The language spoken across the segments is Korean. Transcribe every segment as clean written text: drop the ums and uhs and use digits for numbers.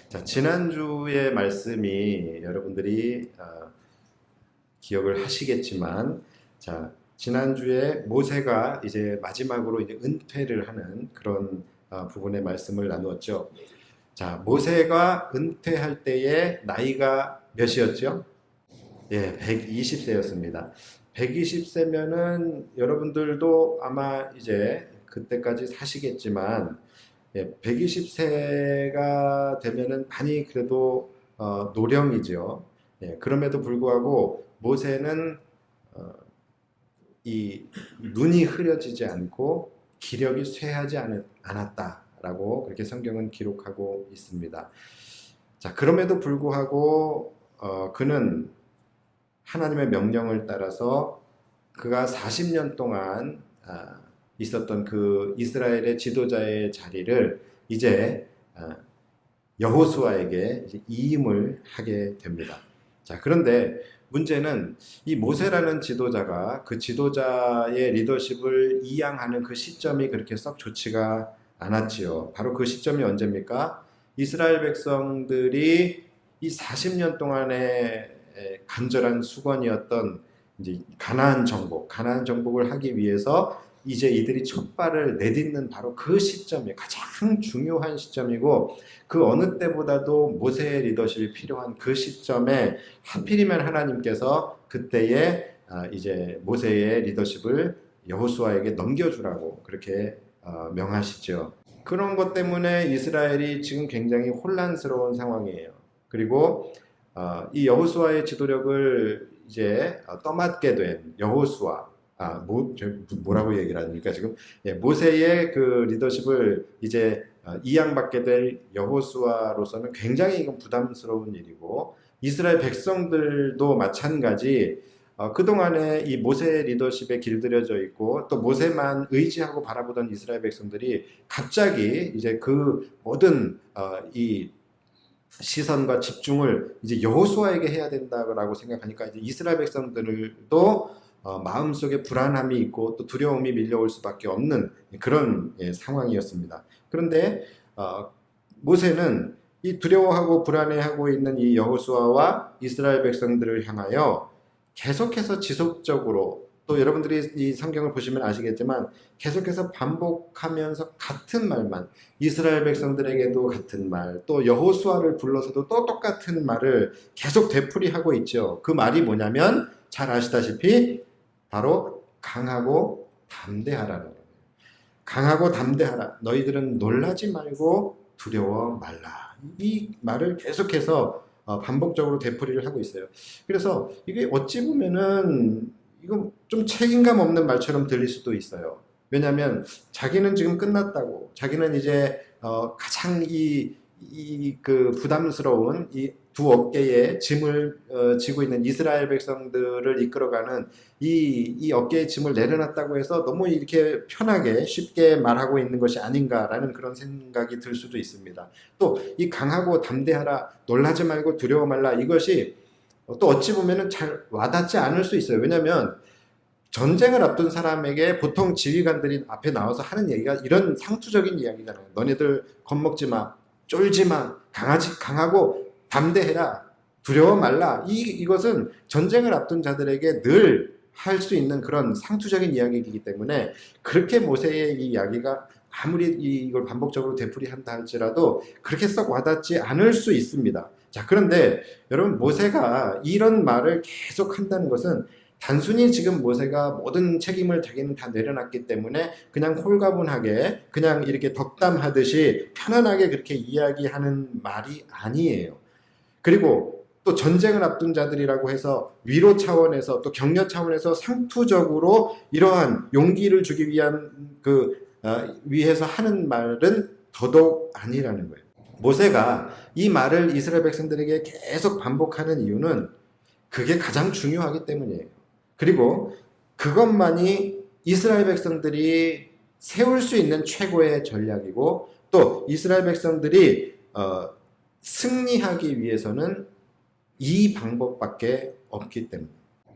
자, 지난주의 말씀이 여러분들이 기억을 하시겠지만, 자, 지난주에 모세가 이제 마지막으로 이제 은퇴를 하는 그런 부분의 말씀을 나누었죠. 자, 모세가 은퇴할 때의 나이가 몇이었죠? 예, 120세였습니다. 120세면은 여러분들도 아마 이제 그때까지 사시겠지만, 예, 120세가 되면은 많이 그래도 노령이죠. 예, 그럼에도 불구하고 모세는 어, 이 눈이 흐려지지 않고 기력이 쇠하지 않았다라고 그렇게 성경은 기록하고 있습니다. 자, 그럼에도 불구하고 그는 하나님의 명령을 따라서 그가 40년 동안 있었던 그 이스라엘의 지도자의 자리를 이제 여호수아에게 이임을 하게 됩니다. 자, 그런데 문제는 이 모세라는 지도자가 그 지도자의 리더십을 이양하는 그 시점이 그렇게 썩 좋지가 않았지요. 바로 그 시점이 언제입니까? 이스라엘 백성들이 이 40년 동안의 간절한 수건이었던 이제 가나안 정복을 하기 위해서 이제 이들이 첫 발을 내딛는 바로 그 시점이 가장 중요한 시점이고, 그 어느 때보다도 모세의 리더십이 필요한 그 시점에 하필이면 하나님께서 그때에 이제 모세의 리더십을 여호수아에게 넘겨주라고 그렇게 명하시죠. 그런 것 때문에 이스라엘이 지금 굉장히 혼란스러운 상황이에요. 그리고 이 여호수아의 지도력을 이제 떠맡게 된 여호수아, 뭐라고 얘기를 하니까 지금, 예, 모세의 그 리더십을 이제 이양받게 될 여호수아로서는 굉장히 이건 부담스러운 일이고, 이스라엘 백성들도 마찬가지. 그동안에 이 모세의 리더십에 길들여져 있고 또 모세만 의지하고 바라보던 이스라엘 백성들이 갑자기 이제 그 모든 이 시선과 집중을 이제 여호수아에게 해야 된다고 생각하니까 이제 이스라엘 백성들도 마음속에 불안함이 있고 또 두려움이 밀려올 수밖에 없는 그런 상황이었습니다. 그런데 모세는 이 두려워하고 불안해하고 있는 이 여호수아와 이스라엘 백성들을 향하여 계속해서 지속적으로, 또 여러분들이 이 성경을 보시면 아시겠지만 계속해서 반복하면서 같은 말만, 이스라엘 백성들에게도 같은 말, 또 여호수아를 불러서도 또 똑같은 말을 계속 되풀이하고 있죠. 그 말이 뭐냐면 잘 아시다시피 바로 강하고 담대하라는 거예요. 강하고 담대하라. 너희들은 놀라지 말고 두려워 말라. 이 말을 계속해서 반복적으로 되풀이를 하고 있어요. 그래서 이게 어찌 보면은 이거 좀 책임감 없는 말처럼 들릴 수도 있어요. 왜냐하면 자기는 지금 끝났다고, 자기는 이제 가장 그 부담스러운 이 두 어깨에 짐을 지고 있는 이스라엘 백성들을 이끌어가는 이 어깨에 짐을 내려놨다고 해서 너무 이렇게 편하게 쉽게 말하고 있는 것이 아닌가라는 그런 생각이 들 수도 있습니다. 또 이 강하고 담대하라, 놀라지 말고 두려워 말라, 이것이 또 어찌 보면은 잘 와닿지 않을 수 있어요. 왜냐하면 전쟁을 앞둔 사람에게 보통 지휘관들이 앞에 나와서 하는 얘기가 이런 상투적인 이야기잖아요. 너네들 겁먹지 마, 쫄지 마, 강하고 담대해라, 두려워 말라. 이것은 전쟁을 앞둔 자들에게 늘 할 수 있는 그런 상투적인 이야기이기 때문에 그렇게 모세의 이 이야기가 아무리 이걸 반복적으로 되풀이한다 할지라도 그렇게 썩 와닿지 않을 수 있습니다. 자, 그런데 여러분, 모세가 이런 말을 계속 한다는 것은 단순히 지금 모세가 모든 책임을 자기는 다 내려놨기 때문에 그냥 홀가분하게 그냥 이렇게 덕담하듯이 편안하게 그렇게 이야기하는 말이 아니에요. 그리고 또 전쟁을 앞둔 자들이라고 해서 위로 차원에서 또 격려 차원에서 상투적으로 이러한 용기를 주기 위한 위해서 하는 말은 더더욱 아니라는 거예요. 모세가 이 말을 이스라엘 백성들에게 계속 반복하는 이유는 그게 가장 중요하기 때문이에요. 그리고 그것만이 이스라엘 백성들이 세울 수 있는 최고의 전략이고, 또 이스라엘 백성들이 승리하기 위해서는 이 방법밖에 없기 때문에,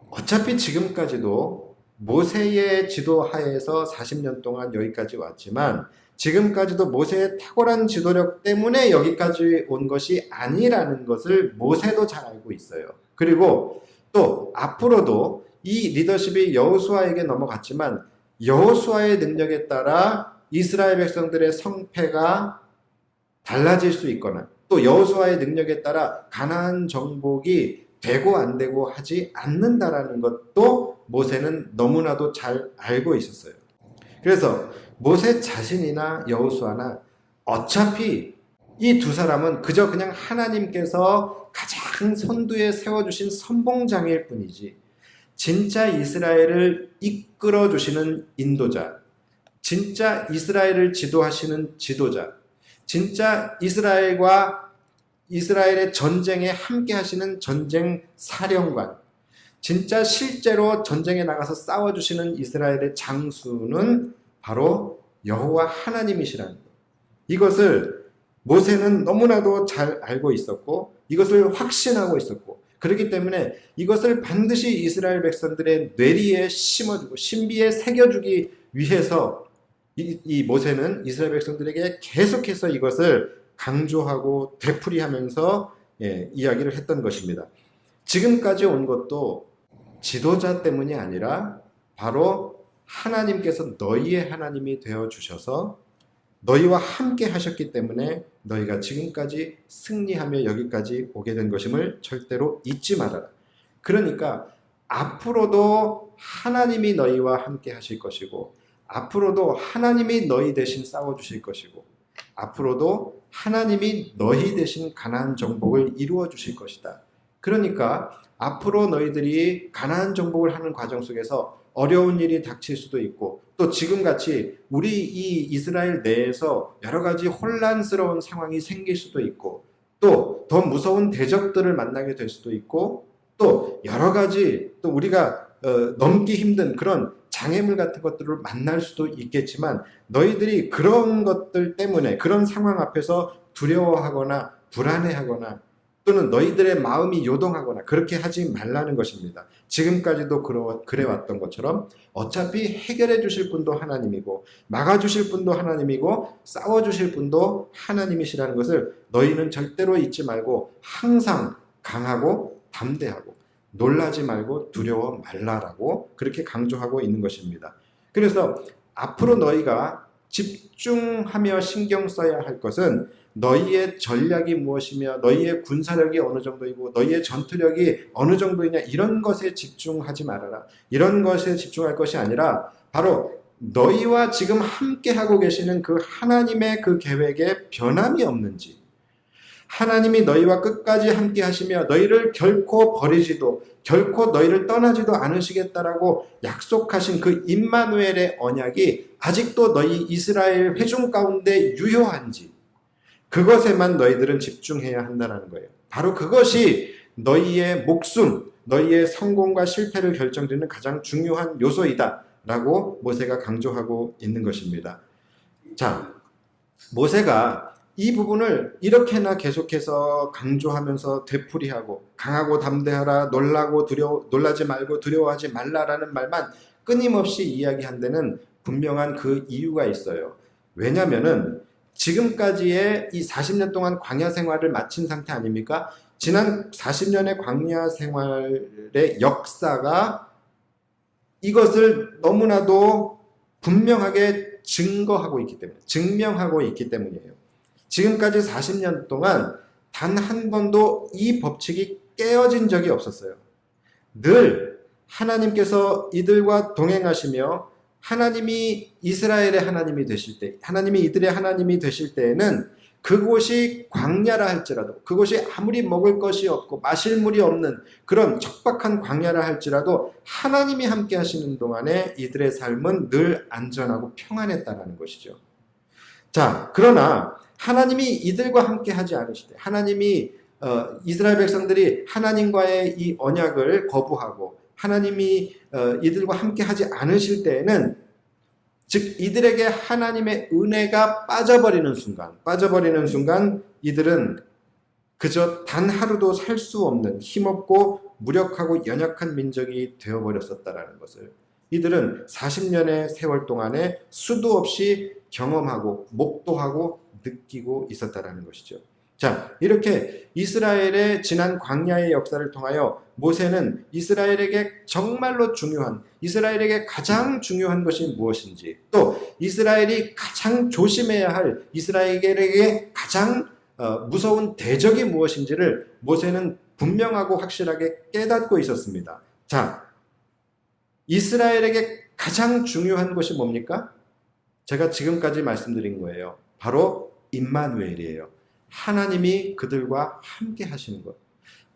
어차피 지금까지도 모세의 지도하에서 40년 동안 여기까지 왔지만 지금까지도 모세의 탁월한 지도력 때문에 여기까지 온 것이 아니라는 것을 모세도 잘 알고 있어요. 그리고 또 앞으로도 이 리더십이 여호수아에게 넘어갔지만 여호수아의 능력에 따라 이스라엘 백성들의 성패가 달라질 수 있거나 또 여호수아의 능력에 따라 가나안 정복이 되고 안 되고 하지 않는다라는 것도 모세는 너무나도 잘 알고 있었어요. 그래서 모세 자신이나 여호수아나 어차피 이 두 사람은 그저 그냥 하나님께서 가장 선두에 세워주신 선봉장일 뿐이지 진짜 이스라엘을 이끌어 주시는 인도자, 진짜 이스라엘을 지도하시는 지도자, 진짜 이스라엘의 전쟁에 함께 하시는 전쟁 사령관, 진짜 실제로 전쟁에 나가서 싸워주시는 이스라엘의 장수는 바로 여호와 하나님이시라는 것. 이것을 모세는 너무나도 잘 알고 있었고 이것을 확신하고 있었고 그렇기 때문에 이것을 반드시 이스라엘 백성들의 뇌리에 심어주고 신비에 새겨주기 위해서 이 모세는 이스라엘 백성들에게 계속해서 이것을 강조하고 되풀이하면서 이야기를 했던 것입니다. 지금까지 온 것도 지도자 때문이 아니라 바로 하나님께서 너희의 하나님이 되어 주셔서 너희와 함께 하셨기 때문에 너희가 지금까지 승리하며 여기까지 오게 된 것임을 절대로 잊지 말아라. 그러니까 앞으로도 하나님이 너희와 함께 하실 것이고 앞으로도 하나님이 너희 대신 싸워주실 것이고 앞으로도 하나님이 너희 대신 가나안 정복을 이루어 주실 것이다. 그러니까 앞으로 너희들이 가나안 정복을 하는 과정 속에서 어려운 일이 닥칠 수도 있고 또 지금같이 우리 이 이스라엘 내에서 여러 가지 혼란스러운 상황이 생길 수도 있고 또 더 무서운 대적들을 만나게 될 수도 있고 또 여러 가지 또 우리가 넘기 힘든 그런 장애물 같은 것들을 만날 수도 있겠지만 너희들이 그런 것들 때문에 그런 상황 앞에서 두려워하거나 불안해하거나 또는 너희들의 마음이 요동하거나 그렇게 하지 말라는 것입니다. 지금까지도 그래왔던 것처럼 어차피 해결해 주실 분도 하나님이고 막아주실 분도 하나님이고 싸워주실 분도 하나님이시라는 것을 너희는 절대로 잊지 말고 항상 강하고 담대하고 놀라지 말고 두려워 말라라고 그렇게 강조하고 있는 것입니다. 그래서 앞으로 너희가 집중하며 신경 써야 할 것은 너희의 전략이 무엇이며 너희의 군사력이 어느 정도이고 너희의 전투력이 어느 정도이냐 이런 것에 집중하지 말아라. 이런 것에 집중할 것이 아니라 바로 너희와 지금 함께하고 계시는 그 하나님의 그 계획에 변함이 없는지 하나님이 너희와 끝까지 함께 하시며 너희를 결코 버리지도 결코 너희를 떠나지도 않으시겠다라고 약속하신 그 임마누엘의 언약이 아직도 너희 이스라엘 회중 가운데 유효한지 그것에만 너희들은 집중해야 한다는 거예요. 바로 그것이 너희의 목숨, 너희의 성공과 실패를 결정짓는 가장 중요한 요소이다 라고 모세가 강조하고 있는 것입니다. 자, 모세가 이 부분을 이렇게나 계속해서 강조하면서 되풀이하고 강하고 담대하라 놀라지 말고 두려워하지 말라라는 말만 끊임없이 이야기한 데는 분명한 그 이유가 있어요. 왜냐면은 지금까지의 이 40년 동안 광야 생활을 마친 상태 아닙니까? 지난 40년의 광야 생활의 역사가 이것을 너무나도 분명하게 증명하고 있기 때문이에요. 지금까지 40년 동안 단 한 번도 이 법칙이 깨어진 적이 없었어요. 늘 하나님께서 이들과 동행하시며 하나님이 이스라엘의 하나님이 되실 때, 하나님이 이들의 하나님이 되실 때에는 그곳이 광야라 할지라도, 그곳이 아무리 먹을 것이 없고 마실 물이 없는 그런 척박한 광야라 할지라도 하나님이 함께 하시는 동안에 이들의 삶은 늘 안전하고 평안했다는 것이죠. 자, 그러나 하나님이 이들과 함께 하지 않으실 때, 하나님이 이스라엘 백성들이 하나님과의 이 언약을 거부하고 하나님이 이들과 함께 하지 않으실 때에는 즉 이들에게 하나님의 은혜가 빠져버리는 순간 이들은 그저 단 하루도 살 수 없는 힘없고 무력하고 연약한 민족이 되어버렸었다라는 것을 이들은 40년의 세월 동안에 수도 없이 경험하고 목도하고 느끼고 있었다라는 것이죠. 자, 이렇게 이스라엘의 지난 광야의 역사를 통하여 모세는 이스라엘에게 정말로 중요한, 이스라엘에게 가장 중요한 것이 무엇인지, 또 이스라엘이 가장 조심해야 할, 이스라엘에게 가장 무서운 대적이 무엇인지를 모세는 분명하고 확실하게 깨닫고 있었습니다. 자, 이스라엘에게 가장 중요한 것이 뭡니까? 제가 지금까지 말씀드린 거예요. 바로 임마누엘이에요. 하나님이 그들과 함께 하시는 것.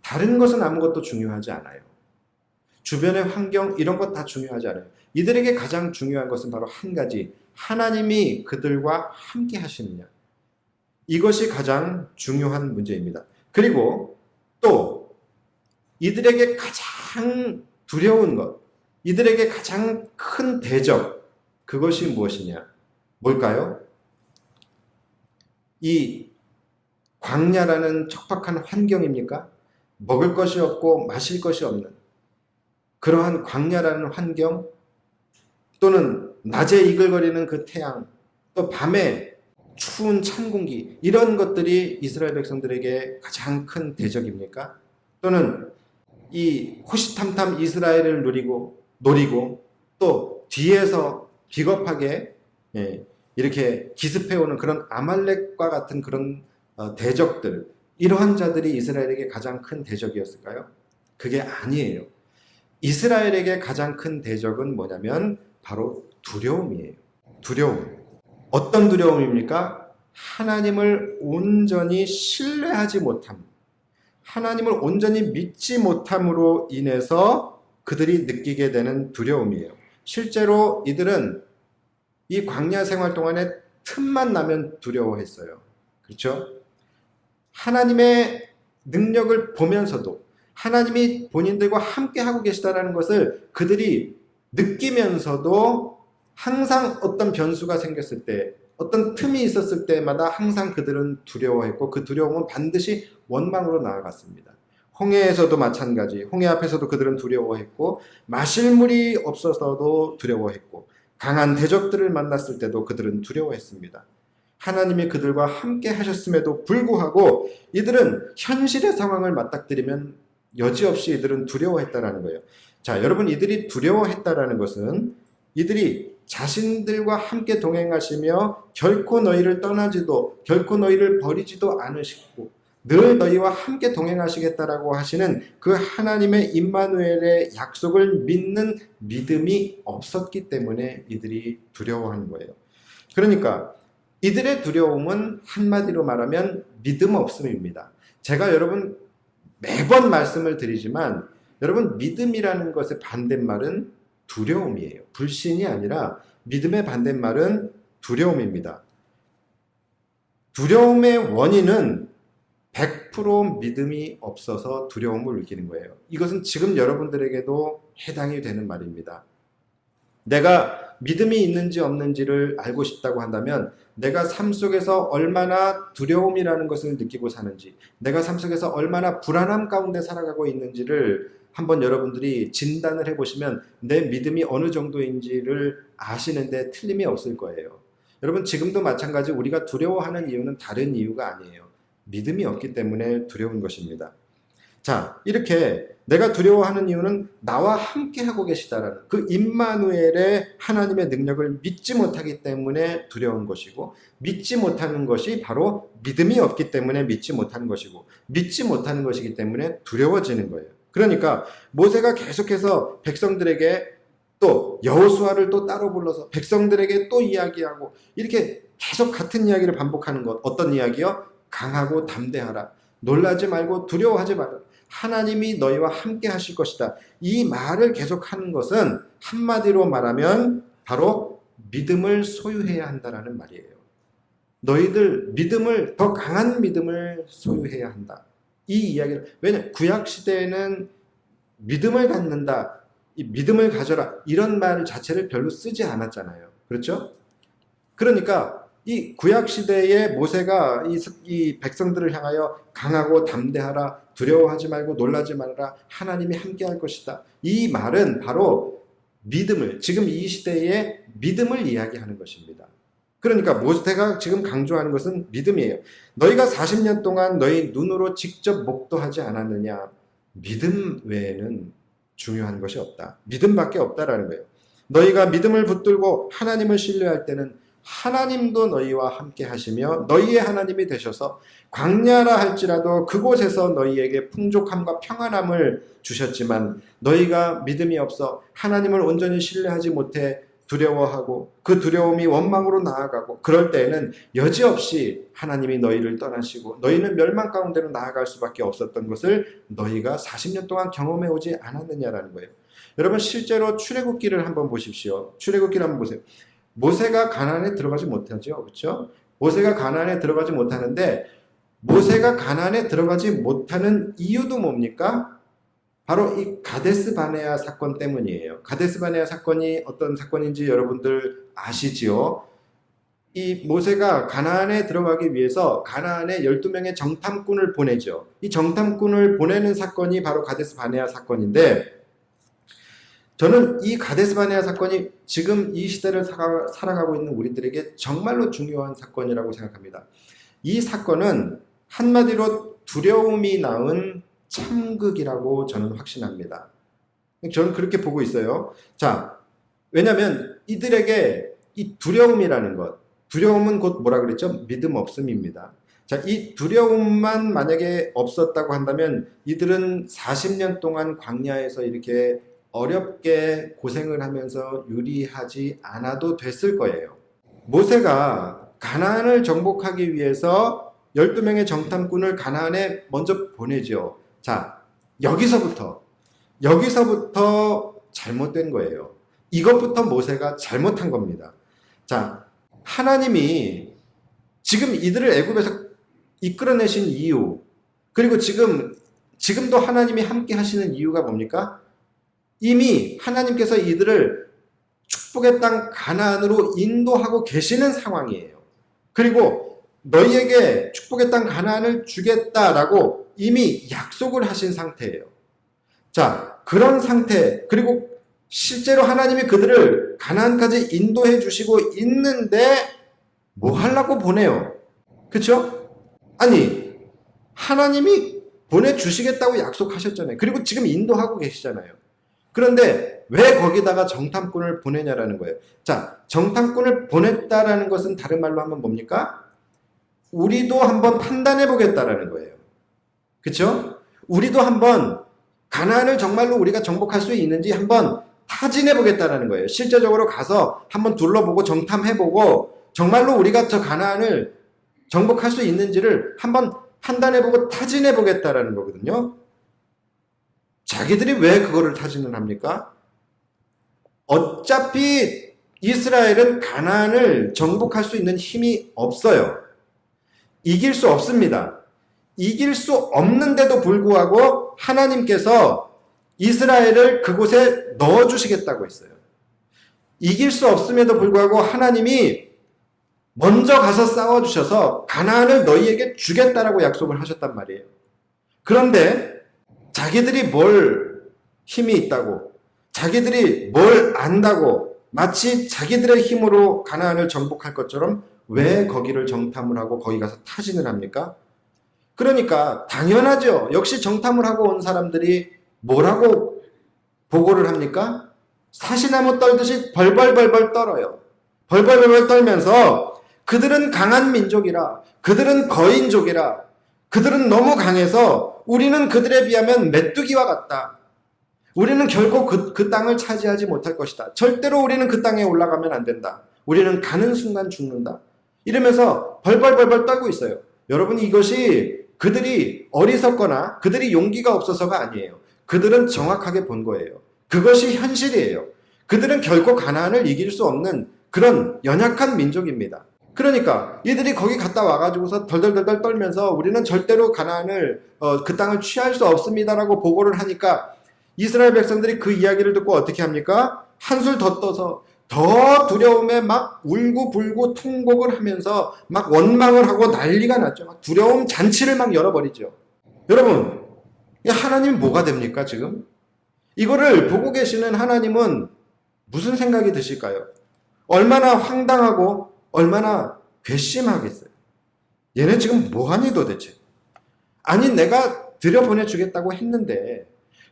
다른 것은 아무것도 중요하지 않아요. 주변의 환경 이런 것 다 중요하지 않아요. 이들에게 가장 중요한 것은 바로 한 가지. 하나님이 그들과 함께 하시느냐. 이것이 가장 중요한 문제입니다. 그리고 또 이들에게 가장 두려운 것, 이들에게 가장 큰 대적, 그것이 무엇이냐? 뭘까요? 이 광야라는 척박한 환경입니까? 먹을 것이 없고 마실 것이 없는 그러한 광야라는 환경, 또는 낮에 이글거리는 그 태양, 또 밤에 추운 찬 공기, 이런 것들이 이스라엘 백성들에게 가장 큰 대적입니까? 또는 이 호시탐탐 이스라엘을 노리고 또 뒤에서 비겁하게 이렇게 기습해오는 그런 아말렉과 같은 그런 대적들, 이러한 자들이 이스라엘에게 가장 큰 대적이었을까요? 그게 아니에요. 이스라엘에게 가장 큰 대적은 뭐냐면 바로 두려움이에요. 두려움. 어떤 두려움입니까? 하나님을 온전히 신뢰하지 못함, 하나님을 온전히 믿지 못함으로 인해서 그들이 느끼게 되는 두려움이에요. 실제로 이들은 이 광야 생활 동안에 틈만 나면 두려워했어요. 그렇죠? 하나님의 능력을 보면서도 하나님이 본인들과 함께 하고 계시다는 것을 그들이 느끼면서도 항상 어떤 변수가 생겼을 때, 어떤 틈이 있었을 때마다 항상 그들은 두려워했고, 그 두려움은 반드시 원망으로 나아갔습니다. 홍해에서도 마찬가지, 홍해 앞에서도 그들은 두려워했고, 마실 물이 없어서도 두려워했고, 강한 대적들을 만났을 때도 그들은 두려워했습니다. 하나님이 그들과 함께 하셨음에도 불구하고 이들은 현실의 상황을 맞닥뜨리면 여지없이 이들은 두려워했다라는 거예요. 자, 여러분, 이들이 두려워했다라는 것은 이들이 자신들과 함께 동행하시며 결코 너희를 떠나지도, 결코 너희를 버리지도 않으시고 늘 너희와 함께 동행하시겠다라고 하시는 그 하나님의 임마누엘의 약속을 믿는 믿음이 없었기 때문에 이들이 두려워하는 거예요. 그러니까 이들의 두려움은 한마디로 말하면 믿음 없음입니다. 제가 여러분 매번 말씀을 드리지만, 여러분, 믿음이라는 것의 반대말은 두려움이에요. 불신이 아니라 믿음의 반대말은 두려움입니다. 두려움의 원인은 100% 믿음이 없어서 두려움을 느끼는 거예요. 이것은 지금 여러분들에게도 해당이 되는 말입니다. 내가 믿음이 있는지 없는지를 알고 싶다고 한다면, 내가 삶 속에서 얼마나 두려움이라는 것을 느끼고 사는지, 내가 삶 속에서 얼마나 불안함 가운데 살아가고 있는지를 한번 여러분들이 진단을 해보시면 내 믿음이 어느 정도인지를 아시는데 틀림이 없을 거예요. 여러분, 지금도 마찬가지, 우리가 두려워하는 이유는 다른 이유가 아니에요. 믿음이 없기 때문에 두려운 것입니다. 자, 이렇게 내가 두려워하는 이유는 나와 함께 하고 계시다라는 그 임마누엘의 하나님의 능력을 믿지 못하기 때문에 두려운 것이고, 믿지 못하는 것이 바로 믿음이 없기 때문에 믿지 못하는 것이고, 믿지 못하는 것이기 때문에 두려워지는 거예요. 그러니까 모세가 계속해서 백성들에게 또 여호수아를 또 따로 불러서 백성들에게 또 이야기하고, 이렇게 계속 같은 이야기를 반복하는 것. 어떤 이야기요? 강하고 담대하라. 놀라지 말고 두려워하지 마라. 하나님이 너희와 함께 하실 것이다. 이 말을 계속하는 것은 한마디로 말하면 바로 믿음을 소유해야 한다라는 말이에요. 너희들 믿음을, 더 강한 믿음을 소유해야 한다. 이 이야기를, 왜냐하면 구약 시대에는 믿음을 갖는다, 이 믿음을 가져라, 이런 말 자체를 별로 쓰지 않았잖아요. 그렇죠? 그러니까 이 구약 시대에 모세가 이 백성들을 향하여 강하고 담대하라, 두려워하지 말고 놀라지 말라, 하나님이 함께할 것이다. 이 말은 바로 믿음을, 지금 이 시대의 믿음을 이야기하는 것입니다. 그러니까 모세가 지금 강조하는 것은 믿음이에요. 너희가 40년 동안 너희 눈으로 직접 목도하지 않았느냐? 믿음 외에는 중요한 것이 없다. 믿음밖에 없다라는 거예요. 너희가 믿음을 붙들고 하나님을 신뢰할 때는 하나님도 너희와 함께 하시며 너희의 하나님이 되셔서 광야라 할지라도 그곳에서 너희에게 풍족함과 평안함을 주셨지만 너희가 믿음이 없어 하나님을 온전히 신뢰하지 못해 두려워하고 그 두려움이 원망으로 나아가고 그럴 때에는 여지없이 하나님이 너희를 떠나시고 너희는 멸망 가운데로 나아갈 수밖에 없었던 것을 너희가 40년 동안 경험해 오지 않았느냐라는 거예요. 여러분 실제로 출애굽기를 한번 보십시오. 출애굽기를 한번 보세요. 모세가 가나안에 들어가지 못하죠. 그렇죠? 모세가 가나안에 들어가지 못하는데 모세가 가나안에 들어가지 못하는 이유도 뭡니까? 바로 이 가데스 바네아 사건 때문이에요. 가데스 바네아 사건이 어떤 사건인지 여러분들 아시지요? 이 모세가 가나안에 들어가기 위해서 가나안에 12명의 정탐꾼을 보내죠. 이 정탐꾼을 보내는 사건이 바로 가데스 바네아 사건인데 저는 이 가데스 바네아 사건이 지금 이 시대를 살아가고 있는 우리들에게 정말로 중요한 사건이라고 생각합니다. 이 사건은 한마디로 두려움이 낳은 참극이라고 저는 확신합니다. 저는 그렇게 보고 있어요. 자, 왜냐하면 이들에게 이 두려움이라는 것, 두려움은 곧 뭐라 그랬죠? 믿음 없음입니다. 자, 이 두려움만 만약에 없었다고 한다면 이들은 40년 동안 광야에서 이렇게 어렵게 고생을 하면서 유리하지 않아도 됐을 거예요. 모세가 가나안을 정복하기 위해서 12명의 정탐꾼을 가나안에 먼저 보내죠. 자, 여기서부터 잘못된 거예요. 이것부터 모세가 잘못한 겁니다. 자, 하나님이 지금 이들을 애굽에서 이끌어내신 이유, 그리고 지금도 하나님이 함께 하시는 이유가 뭡니까? 이미 하나님께서 이들을 축복의 땅 가나안으로 인도하고 계시는 상황이에요. 그리고 너희에게 축복의 땅 가나안을 주겠다라고 이미 약속을 하신 상태예요. 자, 그런 상태, 그리고 실제로 하나님이 그들을 가나안까지 인도해 주시고 있는데 뭐 하려고 보내요? 그렇죠? 아니, 하나님이 보내주시겠다고 약속하셨잖아요. 그리고 지금 인도하고 계시잖아요. 그런데 왜 거기다가 정탐꾼을 보내냐라는 거예요. 자, 정탐꾼을 보냈다라는 것은 다른 말로 하면 뭡니까? 우리도 한번 판단해 보겠다라는 거예요. 그렇죠? 우리도 한번 가나안을 정말로 우리가 정복할 수 있는지 한번 타진해 보겠다라는 거예요. 실제적으로 가서 한번 둘러보고 정탐해 보고 정말로 우리가 저 가나안을 정복할 수 있는지를 한번 판단해 보고 타진해 보겠다라는 거거든요. 자기들이 왜 그거를 타진을 합니까? 어차피 이스라엘은 가나안을 정복할 수 있는 힘이 없어요. 이길 수 없습니다. 이길 수 없는데도 불구하고 하나님께서 이스라엘을 그곳에 넣어주시겠다고 했어요. 이길 수 없음에도 불구하고 하나님이 먼저 가서 싸워주셔서 가나안을 너희에게 주겠다라고 약속을 하셨단 말이에요. 그런데 자기들이 뭘 힘이 있다고, 자기들이 뭘 안다고, 마치 자기들의 힘으로 가나안을 정복할 것처럼 왜 거기를 정탐을 하고 거기 가서 타진을 합니까? 그러니까 당연하죠. 역시 정탐을 하고 온 사람들이 뭐라고 보고를 합니까? 사시나무 떨듯이 벌벌벌벌 떨어요. 벌벌벌벌 떨면서 그들은 강한 민족이라, 그들은 거인족이라, 그들은 너무 강해서 우리는 그들에 비하면 메뚜기와 같다. 우리는 결코 그 땅을 차지하지 못할 것이다. 절대로 우리는 그 땅에 올라가면 안 된다. 우리는 가는 순간 죽는다. 이러면서 벌벌벌벌 떨고 있어요. 여러분, 이것이 그들이 어리석거나 그들이 용기가 없어서가 아니에요. 그들은 정확하게 본 거예요. 그것이 현실이에요. 그들은 결코 가나안을 이길 수 없는 그런 연약한 민족입니다. 그러니까 이들이 거기 갔다 와가지고서 덜덜덜덜 떨면서 우리는 절대로 가나안을 그 땅을 취할 수 없습니다라고 보고를 하니까 이스라엘 백성들이 그 이야기를 듣고 어떻게 합니까? 한술 더 떠서 더 두려움에 막 울고불고 통곡을 하면서 막 원망을 하고 난리가 났죠. 막 두려움 잔치를 막 열어버리죠. 여러분, 하나님이 뭐가 됩니까 지금? 이거를 보고 계시는 하나님은 무슨 생각이 드실까요? 얼마나 황당하고 얼마나 괘씸하겠어요. 얘네 지금 뭐하니 도대체? 아니 내가 들여보내주겠다고 했는데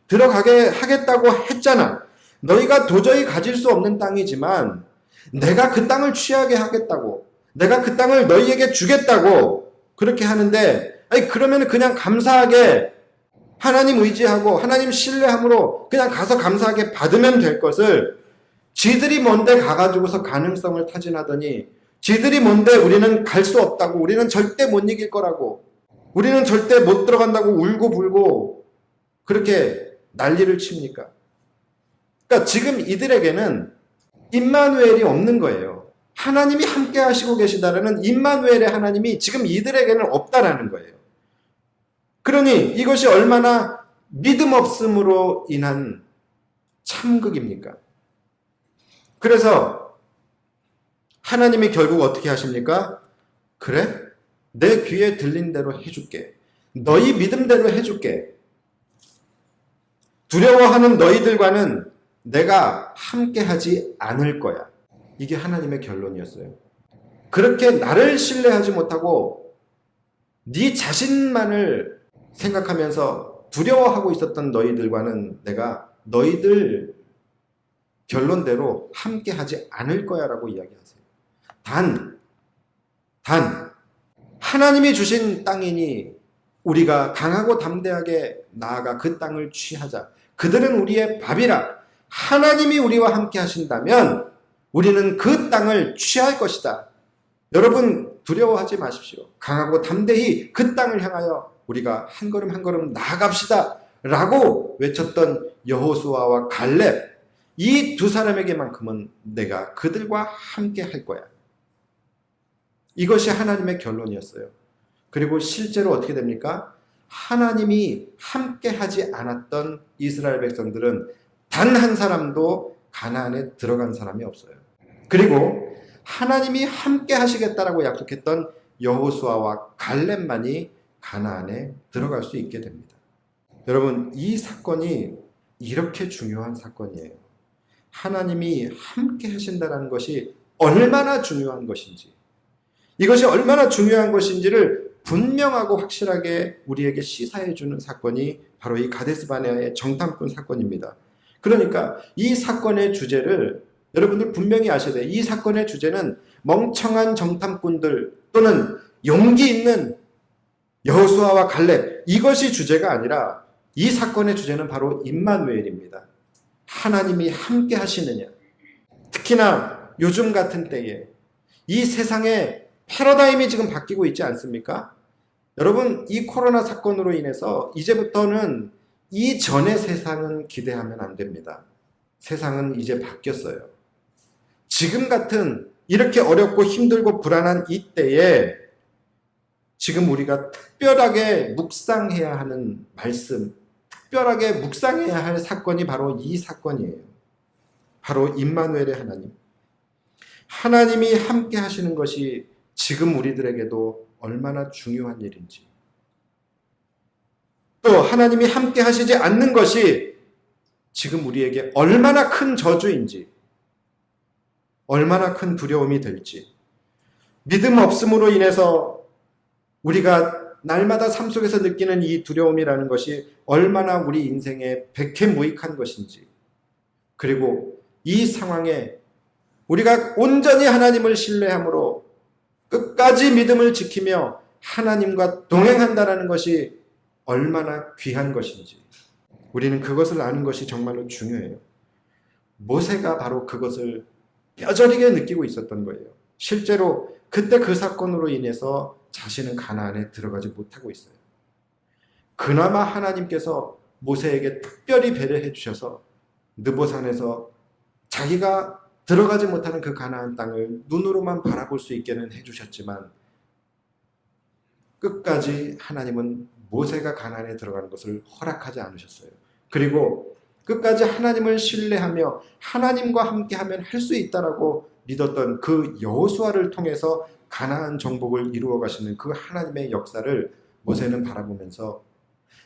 들어가게 하겠다고 했잖아. 너희가 도저히 가질 수 없는 땅이지만 내가 그 땅을 취하게 하겠다고, 내가 그 땅을 너희에게 주겠다고 그렇게 하는데, 아니 그러면 그냥 감사하게 하나님 의지하고 하나님 신뢰함으로 그냥 가서 감사하게 받으면 될 것을 지들이 뭔데 가가지고서 가능성을 타진하더니, 지들이 뭔데 우리는 갈 수 없다고, 우리는 절대 못 이길 거라고, 우리는 절대 못 들어간다고 울고 불고 그렇게 난리를 칩니까? 그러니까 지금 이들에게는 임마누엘이 없는 거예요. 하나님이 함께 하시고 계시다라는 임마누엘의 하나님이 지금 이들에게는 없다라는 거예요. 그러니 이것이 얼마나 믿음 없음으로 인한 참극입니까? 그래서 하나님이 결국 어떻게 하십니까? 그래? 내 귀에 들린 대로 해줄게. 너희 믿음대로 해줄게. 두려워하는 너희들과는 내가 함께 하지 않을 거야. 이게 하나님의 결론이었어요. 그렇게 나를 신뢰하지 못하고 네 자신만을 생각하면서 두려워하고 있었던 너희들과는 내가 너희들 결론대로 함께 하지 않을 거야 라고 이야기하세요. 단 하나님이 주신 땅이니 우리가 강하고 담대하게 나아가 그 땅을 취하자. 그들은 우리의 밥이라. 하나님이 우리와 함께 하신다면 우리는 그 땅을 취할 것이다. 여러분 두려워하지 마십시오. 강하고 담대히 그 땅을 향하여 우리가 한 걸음 한 걸음 나아갑시다 라고 외쳤던 여호수아와 갈렙, 이 두 사람에게만큼은 내가 그들과 함께 할 거야. 이것이 하나님의 결론이었어요. 그리고 실제로 어떻게 됩니까? 하나님이 함께 하지 않았던 이스라엘 백성들은 단 한 사람도 가나안에 들어간 사람이 없어요. 그리고 하나님이 함께 하시겠다라고 약속했던 여호수아와 갈렙만이 가나안에 들어갈 수 있게 됩니다. 여러분, 이 사건이 이렇게 중요한 사건이에요. 하나님이 함께 하신다는 것이 얼마나 중요한 것인지, 이것이 얼마나 중요한 것인지를 분명하고 확실하게 우리에게 시사해 주는 사건이 바로 이 가데스 바네아의 정탐꾼 사건입니다. 그러니까 이 사건의 주제를 여러분들 분명히 아셔야 돼요. 이 사건의 주제는 멍청한 정탐꾼들 또는 용기 있는 여호수아와 갈렙, 이것이 주제가 아니라 이 사건의 주제는 바로 임마누엘입니다. 하나님이 함께 하시느냐. 특히나 요즘 같은 때에 이 세상의 패러다임이 지금 바뀌고 있지 않습니까? 여러분, 이 코로나 사건으로 인해서 이제부터는 이전의 세상은 기대하면 안 됩니다. 세상은 이제 바뀌었어요. 지금 같은 이렇게 어렵고 힘들고 불안한 이때에 지금 우리가 특별하게 묵상해야 하는 말씀, 특별하게 묵상해야 할 사건이 바로 이 사건이에요. 바로 임마누엘의 하나님. 하나님이 함께 하시는 것이 지금 우리들에게도 얼마나 중요한 일인지, 또 하나님이 함께 하시지 않는 것이 지금 우리에게 얼마나 큰 저주인지, 얼마나 큰 두려움이 될지, 믿음 없음으로 인해서 우리가 날마다 삶 속에서 느끼는 이 두려움이라는 것이 얼마나 우리 인생에 백해무익한 것인지, 그리고 이 상황에 우리가 온전히 하나님을 신뢰함으로 끝까지 믿음을 지키며 하나님과 동행한다는 것이 얼마나 귀한 것인지, 우리는 그것을 아는 것이 정말로 중요해요. 모세가 바로 그것을 뼈저리게 느끼고 있었던 거예요. 실제로 그때 그 사건으로 인해서 자신은 가나안에 들어가지 못하고 있어요. 그나마 하나님께서 모세에게 특별히 배려해 주셔서 느보산에서 자기가 들어가지 못하는 그 가나안 땅을 눈으로만 바라볼 수 있게는 해주셨지만, 끝까지 하나님은 모세가 가나안에 들어가는 것을 허락하지 않으셨어요. 그리고 끝까지 하나님을 신뢰하며 하나님과 함께하면 할 수 있다라고 믿었던 그 여호수아를 통해서 가나안 정복을 이루어 가시는 그 하나님의 역사를 모세는 바라보면서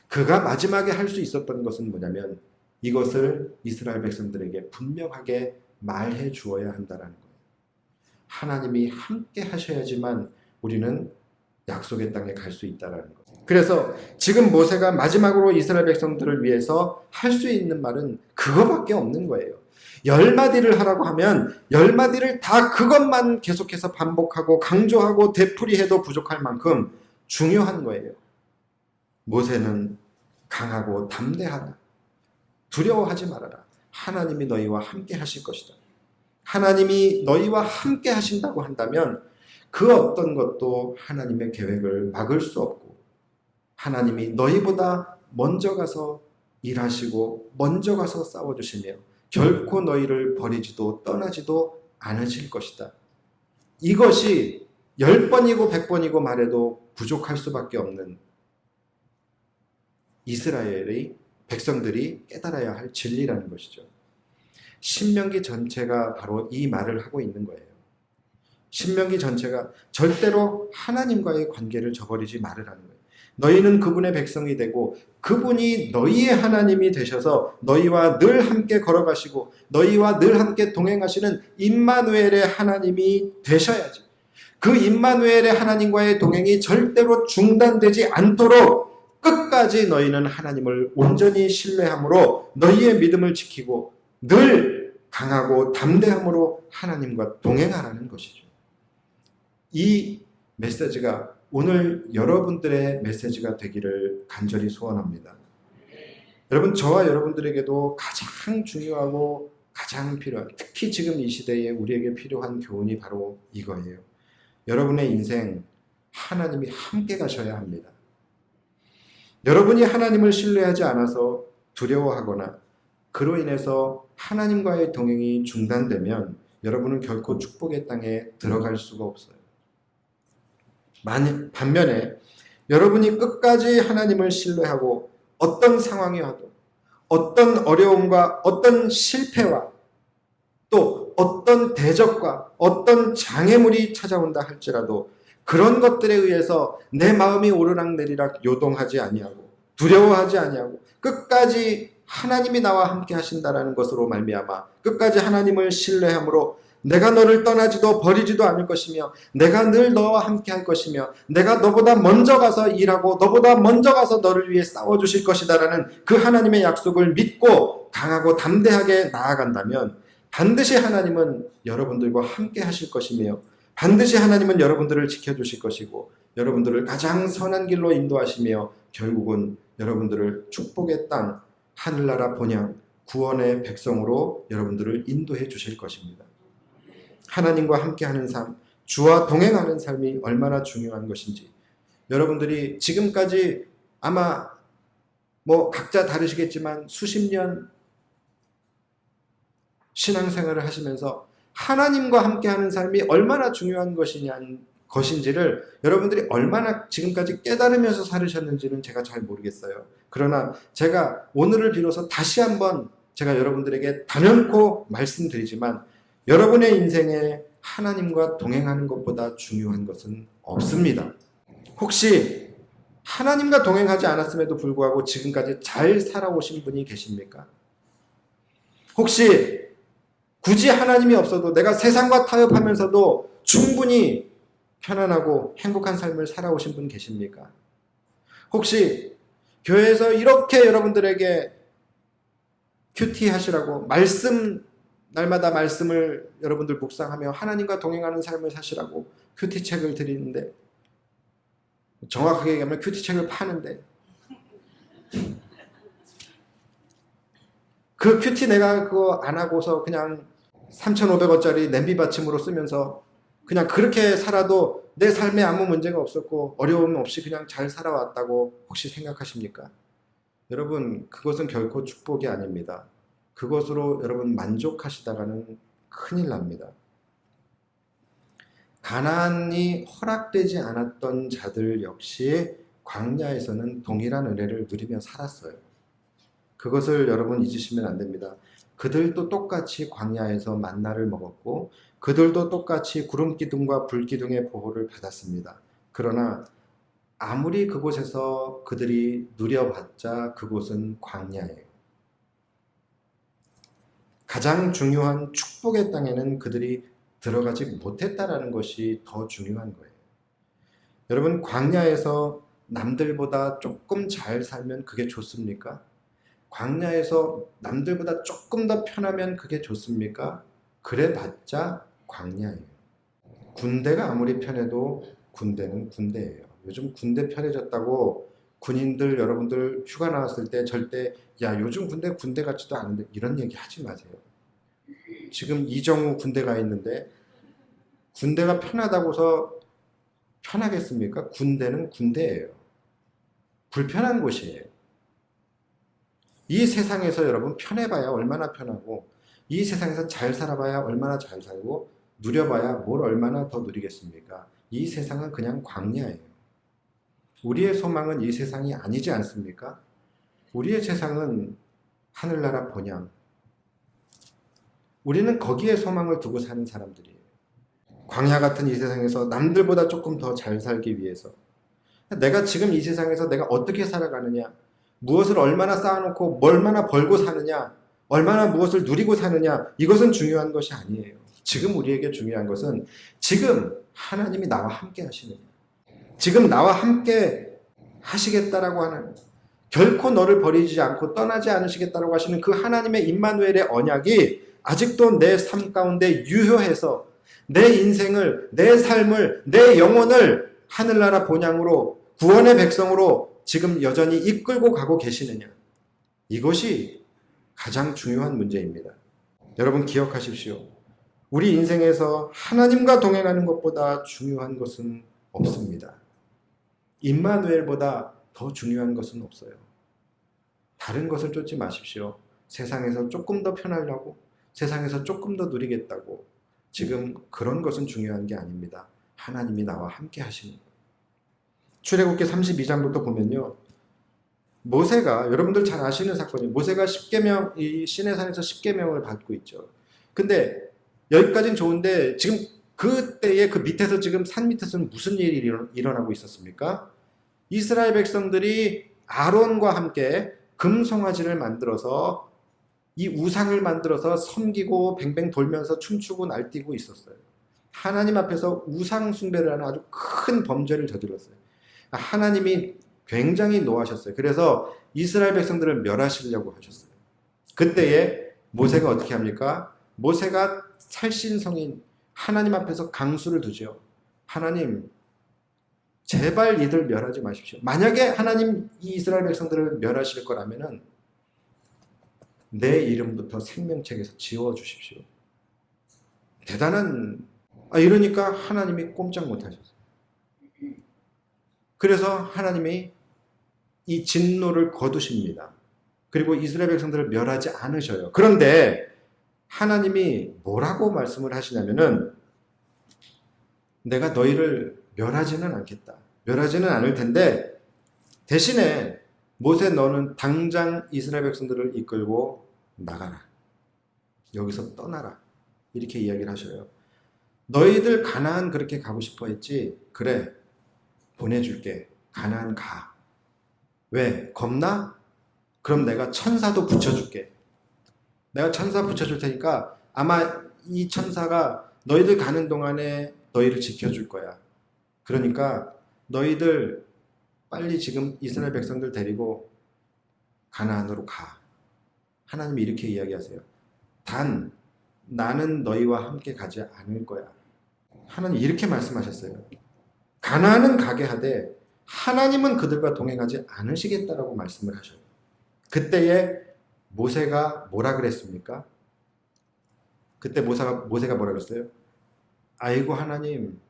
그가 마지막에 할 수 있었던 것은 뭐냐면 이것을 이스라엘 백성들에게 분명하게 말해 주어야 한다는 거예요. 하나님이 함께 하셔야지만 우리는 약속의 땅에 갈 수 있다는 거예요. 그래서 지금 모세가 마지막으로 이스라엘 백성들을 위해서 할 수 있는 말은 그거밖에 없는 거예요. 10마디를 하라고 하면 10마디를 다 그것만 계속해서 반복하고 강조하고 되풀이해도 부족할 만큼 중요한 거예요. 모세는 강하고 담대하라. 두려워하지 말아라. 하나님이 너희와 함께 하실 것이다. 하나님이 너희와 함께 하신다고 한다면 그 어떤 것도 하나님의 계획을 막을 수 없고 하나님이 너희보다 먼저 가서 일하시고 먼저 가서 싸워주시며 결코 너희를 버리지도 떠나지도 않으실 것이다. 이것이 10번이고 100번이고 말해도 부족할 수밖에 없는 이스라엘의 백성들이 깨달아야 할 진리라는 것이죠. 신명기 전체가 바로 이 말을 하고 있는 거예요. 신명기 전체가 절대로 하나님과의 관계를 저버리지 말으라는 거예요. 너희는 그분의 백성이 되고 그분이 너희의 하나님이 되셔서 너희와 늘 함께 걸어가시고 너희와 늘 함께 동행하시는 임마누엘의 하나님이 되셔야지. 그 임마누엘의 하나님과의 동행이 절대로 중단되지 않도록 끝까지 너희는 하나님을 온전히 신뢰함으로 너희의 믿음을 지키고 늘 강하고 담대함으로 하나님과 동행하라는 것이죠. 이 메시지가 오늘 여러분들의 메시지가 되기를 간절히 소원합니다. 여러분, 저와 여러분들에게도 가장 중요하고 가장 필요한, 특히 지금 이 시대에 우리에게 필요한 교훈이 바로 이거예요. 여러분의 인생 하나님이 함께 가셔야 합니다. 여러분이 하나님을 신뢰하지 않아서 두려워하거나 그로 인해서 하나님과의 동행이 중단되면 여러분은 결코 축복의 땅에 들어갈 수가 없어요. 반면에 여러분이 끝까지 하나님을 신뢰하고 어떤 상황이 와도 어떤 어려움과 어떤 실패와 또 어떤 대적과 어떤 장애물이 찾아온다 할지라도 그런 것들에 의해서 내 마음이 오르락내리락 요동하지 아니하고 두려워하지 아니하고 끝까지 하나님이 나와 함께 하신다라는 것으로 말미암아 끝까지 하나님을 신뢰함으로 내가 너를 떠나지도 버리지도 않을 것이며 내가 늘 너와 함께 할 것이며 내가 너보다 먼저 가서 일하고 너보다 먼저 가서 너를 위해 싸워주실 것이다라는 그 하나님의 약속을 믿고 강하고 담대하게 나아간다면 반드시 하나님은 여러분들과 함께 하실 것이며 반드시 하나님은 여러분들을 지켜주실 것이고 여러분들을 가장 선한 길로 인도하시며 결국은 여러분들을 축복의 땅, 하늘나라 본향, 구원의 백성으로 여러분들을 인도해 주실 것입니다. 하나님과 함께하는 삶, 주와 동행하는 삶이 얼마나 중요한 것인지 여러분들이 지금까지 아마 각자 다르시겠지만 수십 년 신앙생활을 하시면서 하나님과 함께하는 삶이 얼마나 중요한 것인지를 여러분들이 얼마나 지금까지 깨달으면서 살으셨는지는 제가 잘 모르겠어요. 그러나 제가 오늘을 비로소 다시 한번 제가 여러분들에게 단연코 말씀드리지만 여러분의 인생에 하나님과 동행하는 것보다 중요한 것은 없습니다. 혹시 하나님과 동행하지 않았음에도 불구하고 지금까지 잘 살아오신 분이 계십니까? 혹시 굳이 하나님이 없어도 내가 세상과 타협하면서도 충분히 편안하고 행복한 삶을 살아오신 분 계십니까? 혹시 교회에서 이렇게 여러분들에게 큐티 하시라고 날마다 말씀을 여러분들 묵상하며 하나님과 동행하는 삶을 사시라고 큐티 책을 드리는데 정확하게 얘기하면 큐티 책을 파는데 그 큐티 내가 그거 안 하고서 그냥 3,500원짜리 냄비 받침으로 쓰면서 그냥 그렇게 살아도 내 삶에 아무 문제가 없었고 어려움 없이 그냥 잘 살아왔다고 혹시 생각하십니까? 여러분, 그것은 결코 축복이 아닙니다. 그것으로 여러분 만족하시다가는 큰일 납니다. 가나안이 허락되지 않았던 자들 역시 광야에서는 동일한 은혜를 누리며 살았어요. 그것을 여러분 잊으시면 안 됩니다. 그들도 똑같이 광야에서 만나를 먹었고 그들도 똑같이 구름 기둥과 불 기둥의 보호를 받았습니다. 그러나 아무리 그곳에서 그들이 누려봤자 그곳은 광야예요. 가장 중요한 축복의 땅에는 그들이 들어가지 못했다라는 것이 더 중요한 거예요. 여러분, 광야에서 남들보다 조금 잘 살면 그게 좋습니까? 광야에서 남들보다 조금 더 편하면 그게 좋습니까? 그래봤자 광야예요. 군대가 아무리 편해도 군대는 군대예요. 요즘 군대 편해졌다고 군인들 여러분들 휴가 나왔을 때 절대 야 요즘 군대 같지도 않은데 이런 얘기 하지 마세요. 지금 이정우 군대 가 있는데 군대가 편하다고서 편하겠습니까? 군대는 군대예요. 불편한 곳이에요. 이 세상에서 여러분 편해봐야 얼마나 편하고 이 세상에서 잘 살아봐야 얼마나 잘 살고 누려봐야 뭘 얼마나 더 누리겠습니까? 이 세상은 그냥 광야예요. 우리의 소망은 이 세상이 아니지 않습니까? 우리의 세상은 하늘나라 본향. 우리는 거기에 소망을 두고 사는 사람들이에요. 광야 같은 이 세상에서 남들보다 조금 더 잘 살기 위해서 내가 지금 이 세상에서 내가 어떻게 살아가느냐, 무엇을 얼마나 쌓아놓고 얼마나 벌고 사느냐, 얼마나 무엇을 누리고 사느냐, 이것은 중요한 것이 아니에요. 지금 우리에게 중요한 것은 지금 하나님이 나와 함께 하시느냐, 지금 나와 함께 하시겠다라고 하는, 결코 너를 버리지 않고 떠나지 않으시겠다라고 하시는 그 하나님의 임마누엘의 언약이 아직도 내 삶 가운데 유효해서 내 인생을, 내 삶을, 내 영혼을 하늘나라 본향으로, 구원의 백성으로 지금 여전히 이끌고 가고 계시느냐, 이것이 가장 중요한 문제입니다. 여러분 기억하십시오. 우리 인생에서 하나님과 동행하는 것보다 중요한 것은 없습니다. 임마누엘보다 더 중요한 것은 없어요. 다른 것을 쫓지 마십시오. 세상에서 조금 더 편하려고, 세상에서 조금 더 누리겠다고. 지금 그런 것은 중요한 게 아닙니다. 하나님이 나와 함께 하시는 것. 출애굽기 32장부터 보면요, 모세가, 여러분들 잘 아시는 사건이에요. 모세가 십계명, 이 시내산에서 십계명을 받고 있죠. 근데 여기까지는 좋은데 지금 그때에 그 밑에서, 지금 산 밑에서는 무슨 일이 일어나고 있었습니까? 이스라엘 백성들이 아론과 함께 금송아지를 만들어서, 이 우상을 만들어서 섬기고 뱅뱅 돌면서 춤추고 날뛰고 있었어요. 하나님 앞에서 우상 숭배를 하는 아주 큰 범죄를 저질렀어요. 하나님이 굉장히 노하셨어요. 그래서 이스라엘 백성들을 멸하시려고 하셨어요. 그때에 모세가 어떻게 합니까? 모세가 살신성인 하나님 앞에서 강수를 두죠. 하나님, 제발 이들 멸하지 마십시오. 만약에 하나님 이 이스라엘 백성들을 멸하실 거라면은 내 이름부터 생명책에서 지워주십시오. 대단한, 이러니까 하나님이 꼼짝 못하셨어요. 그래서 하나님이 이 진노를 거두십니다. 그리고 이스라엘 백성들을 멸하지 않으셔요. 그런데 하나님이 뭐라고 말씀을 하시냐면은, 내가 너희를 멸하지는 않겠다. 멸하지는 않을 텐데 대신에 모세, 너는 당장 이스라엘 백성들을 이끌고 나가라. 여기서 떠나라. 이렇게 이야기를 하셔요. 너희들 가나안 그렇게 가고 싶어 했지? 그래, 보내줄게. 가나안 가. 왜? 겁나? 그럼 내가 천사도 붙여줄게. 내가 천사 붙여줄 테니까 아마 이 천사가 너희들 가는 동안에 너희를 지켜줄 거야. 그러니까 너희들 빨리 지금 이스라엘 백성들 데리고 가나안으로 가. 하나님이 이렇게 이야기하세요. 단 나는 너희와 함께 가지 않을 거야. 하나님 이렇게 말씀하셨어요. 가나안은 가게 하되 하나님은 그들과 동행하지 않으시겠다라고 말씀을 하셔요. 그때에 모세가 뭐라 그랬습니까? 그때 모세가 뭐라 그랬어요? 아이고 하나님,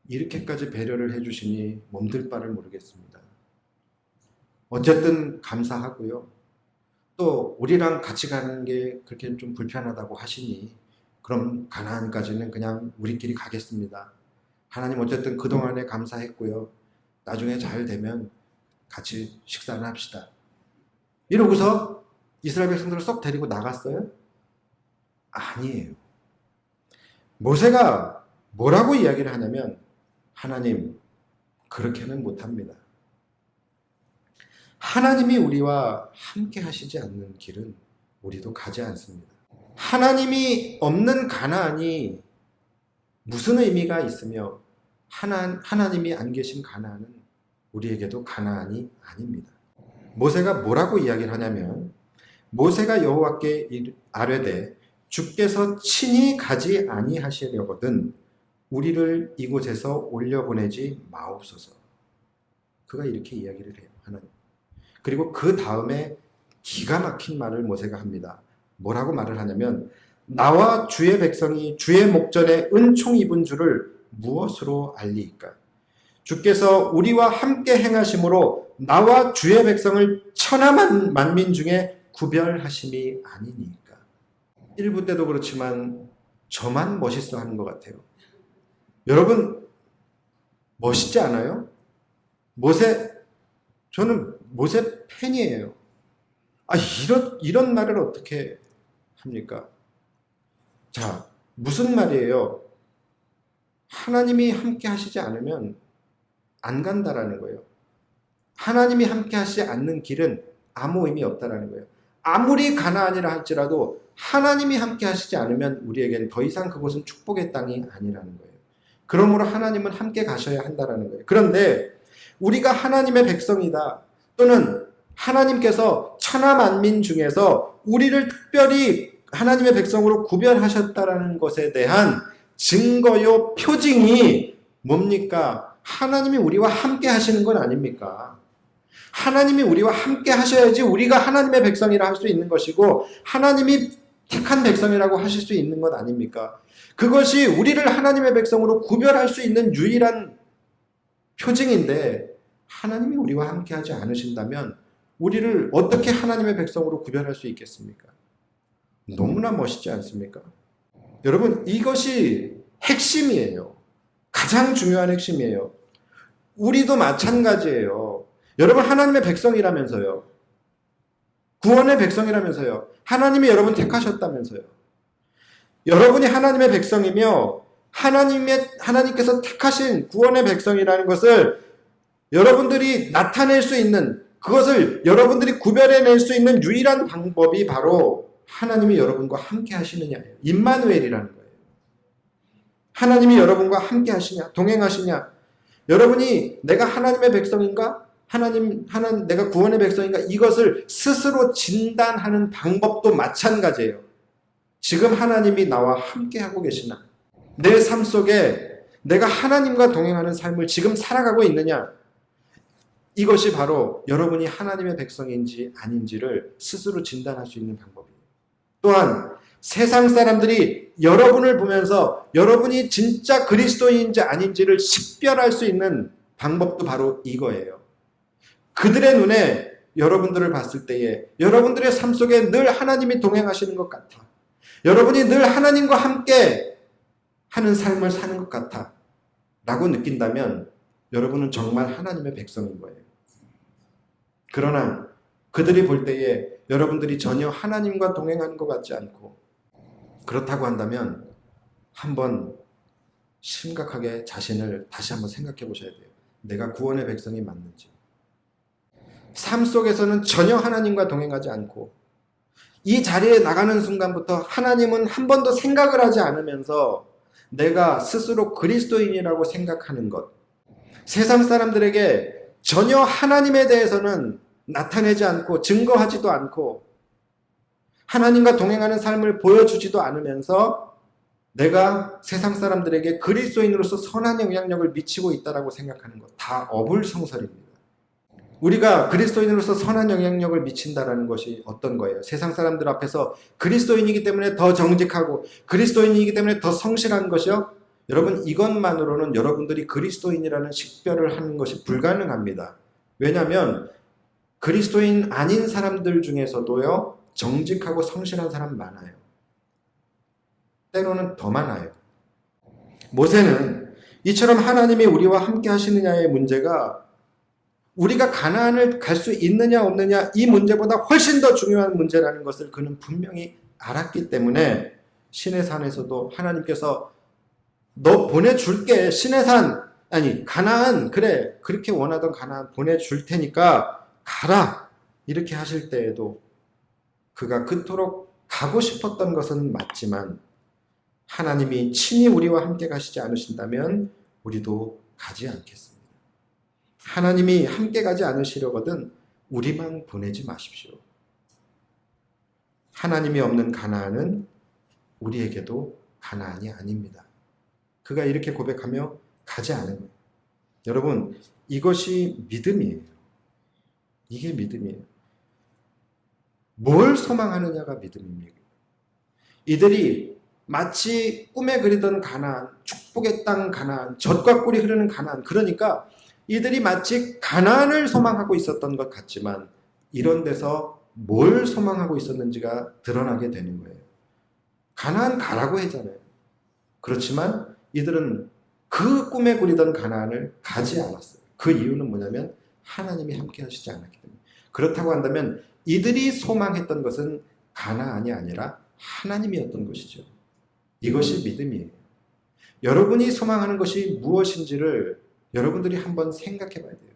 이렇게까지 배려를 해주시니 몸둘 바를 모르겠습니다. 어쨌든 감사하고요. 또 우리랑 같이 가는 게 그렇게 좀 불편하다고 하시니 그럼 가나안까지는 그냥 우리끼리 가겠습니다. 하나님 어쨌든 그동안에 감사했고요. 나중에 잘 되면 같이 식사를 합시다. 이러고서 이스라엘 백성들을 쏙 데리고 나갔어요? 아니에요. 모세가 뭐라고 이야기를 하냐면, 하나님, 그렇게는 못합니다. 하나님이 우리와 함께 하시지 않는 길은 우리도 가지 않습니다. 하나님이 없는 가나안이 무슨 의미가 있으며 하나님이 안 계신 가나안은 우리에게도 가나안이 아닙니다. 모세가 뭐라고 이야기를 하냐면 모세가 여호와께 아뢰되 주께서 친히 가지 아니하시려거든 우리를 이곳에서 올려보내지 마옵소서. 그가 이렇게 이야기를 해요. 하나님. 그리고 그 다음에 기가 막힌 말을 모세가 합니다. 뭐라고 말을 하냐면 나와 주의 백성이 주의 목전에 은총 입은 줄을 무엇으로 알리이까? 주께서 우리와 함께 행하심으로 나와 주의 백성을 천하만 만민 중에 구별하심이 아니니까. 1부 때도 그렇지만 저만 멋있어 하는 것 같아요. 여러분 멋있지 않아요? 저는 모세 팬이에요. 이런 말을 어떻게 합니까? 자, 무슨 말이에요? 하나님이 함께 하시지 않으면 안 간다라는 거예요. 하나님이 함께 하시지 않는 길은 아무 의미 없다라는 거예요. 아무리 가나안이라 할지라도 하나님이 함께 하시지 않으면 우리에겐 더 이상 그곳은 축복의 땅이 아니라는 거예요. 그러므로 하나님은 함께 가셔야 한다라는 거예요. 그런데 우리가 하나님의 백성이다 또는 하나님께서 천하 만민 중에서 우리를 특별히 하나님의 백성으로 구별하셨다라는 것에 대한 증거요 표징이 뭡니까? 하나님이 우리와 함께 하시는 건 아닙니까? 하나님이 우리와 함께 하셔야지 우리가 하나님의 백성이라 할 수 있는 것이고 하나님이 택한 백성이라고 하실 수 있는 것 아닙니까? 그것이 우리를 하나님의 백성으로 구별할 수 있는 유일한 표징인데 하나님이 우리와 함께 하지 않으신다면 우리를 어떻게 하나님의 백성으로 구별할 수 있겠습니까? 너무나 멋있지 않습니까? 여러분 이것이 핵심이에요. 가장 중요한 핵심이에요. 우리도 마찬가지예요. 여러분 하나님의 백성이라면서요. 구원의 백성이라면서요. 하나님이 여러분 택하셨다면서요. 여러분이 하나님의 백성이며 하나님께서 택하신 구원의 백성이라는 것을 여러분들이 나타낼 수 있는 그것을 여러분들이 구별해낼 수 있는 유일한 방법이 바로 하나님이 여러분과 함께 하시느냐예요. 임마누엘이라는 거예요. 하나님이 여러분과 함께 하시냐, 동행하시냐. 여러분이 내가 하나님의 백성인가? 내가 구원의 백성인가? 이것을 스스로 진단하는 방법도 마찬가지예요. 지금 하나님이 나와 함께 하고 계시나? 내 삶 속에 내가 하나님과 동행하는 삶을 지금 살아가고 있느냐? 이것이 바로 여러분이 하나님의 백성인지 아닌지를 스스로 진단할 수 있는 방법이에요. 또한 세상 사람들이 여러분을 보면서 여러분이 진짜 그리스도인인지 아닌지를 식별할 수 있는 방법도 바로 이거예요. 그들의 눈에 여러분들을 봤을 때에 여러분들의 삶 속에 늘 하나님이 동행하시는 것 같아. 여러분이 늘 하나님과 함께 하는 삶을 사는 것 같아. 라고 느낀다면 여러분은 정말 하나님의 백성인 거예요. 그러나 그들이 볼 때에 여러분들이 전혀 하나님과 동행하는 것 같지 않고 그렇다고 한다면 한번 심각하게 자신을 다시 한번 생각해 보셔야 돼요. 내가 구원의 백성이 맞는지. 삶 속에서는 전혀 하나님과 동행하지 않고 이 자리에 나가는 순간부터 하나님은 한 번도 생각을 하지 않으면서 내가 스스로 그리스도인이라고 생각하는 것. 세상 사람들에게 전혀 하나님에 대해서는 나타내지 않고 증거하지도 않고 하나님과 동행하는 삶을 보여주지도 않으면서 내가 세상 사람들에게 그리스도인으로서 선한 영향력을 미치고 있다고 생각하는 것. 다 어불성설입니다. 우리가 그리스도인으로서 선한 영향력을 미친다라는 것이 어떤 거예요? 세상 사람들 앞에서 그리스도인이기 때문에 더 정직하고 그리스도인이기 때문에 더 성실한 것이요? 여러분 이것만으로는 여러분들이 그리스도인이라는 식별을 하는 것이 불가능합니다. 왜냐하면 그리스도인 아닌 사람들 중에서도요 정직하고 성실한 사람 많아요. 때로는 더 많아요. 모세는 이처럼 하나님이 우리와 함께 하시느냐의 문제가 우리가 가나안을 갈 수 있느냐 없느냐 이 문제보다 훨씬 더 중요한 문제라는 것을 그는 분명히 알았기 때문에 시내산에서도 하나님께서 너 보내줄게. 가나안 그래 그렇게 원하던 가나안 보내줄 테니까 가라 이렇게 하실 때에도 그가 그토록 가고 싶었던 것은 맞지만 하나님이 친히 우리와 함께 가시지 않으신다면 우리도 가지 않겠습니다. 하나님이 함께 가지 않으시려거든 우리만 보내지 마십시오. 하나님이 없는 가나안은 우리에게도 가나안이 아닙니다. 그가 이렇게 고백하며 가지 않은 거예요. 여러분, 이것이 믿음이에요. 이게 믿음이에요. 뭘 소망하느냐가 믿음입니다. 이들이 마치 꿈에 그리던 가나안, 축복의 땅 가나안, 젖과 꿀이 흐르는 가나안, 그러니까 이들이 마치 가나안을 소망하고 있었던 것 같지만 이런 데서 뭘 소망하고 있었는지가 드러나게 되는 거예요. 가나안 가라고 했잖아요. 그렇지만 이들은 그 꿈에 그리던 가나안을 가지 않았어요. 그 이유는 뭐냐면 하나님이 함께 하시지 않았기 때문에. 그렇다고 한다면 이들이 소망했던 것은 가나안이 아니라 하나님이었던 것이죠. 이것이 믿음이에요. 여러분이 소망하는 것이 무엇인지를 여러분들이 한번 생각해 봐야 돼요.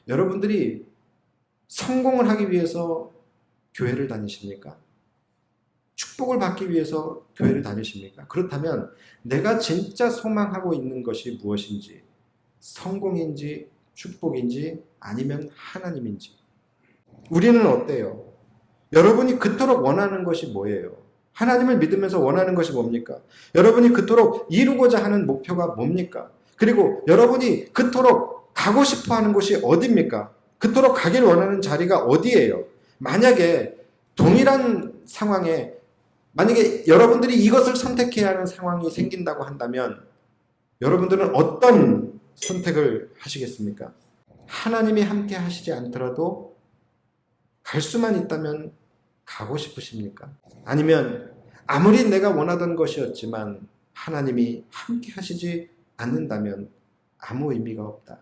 여러분들이 성공을 하기 위해서 교회를 다니십니까? 축복을 받기 위해서 교회를 다니십니까? 그렇다면 내가 진짜 소망하고 있는 것이 무엇인지, 성공인지 축복인지 아니면 하나님인지. 우리는 어때요? 여러분이 그토록 원하는 것이 뭐예요? 하나님을 믿으면서 원하는 것이 뭡니까? 여러분이 그토록 이루고자 하는 목표가 뭡니까? 그리고 여러분이 그토록 가고 싶어 하는 곳이 어디입니까? 그토록 가길 원하는 자리가 어디예요? 만약에 동일한 상황에 만약에 여러분들이 이것을 선택해야 하는 상황이 생긴다고 한다면 여러분들은 어떤 선택을 하시겠습니까? 하나님이 함께 하시지 않더라도 갈 수만 있다면 가고 싶으십니까? 아니면 아무리 내가 원하던 것이었지만 하나님이 함께 하시지 않는다면 아무 의미가 없다.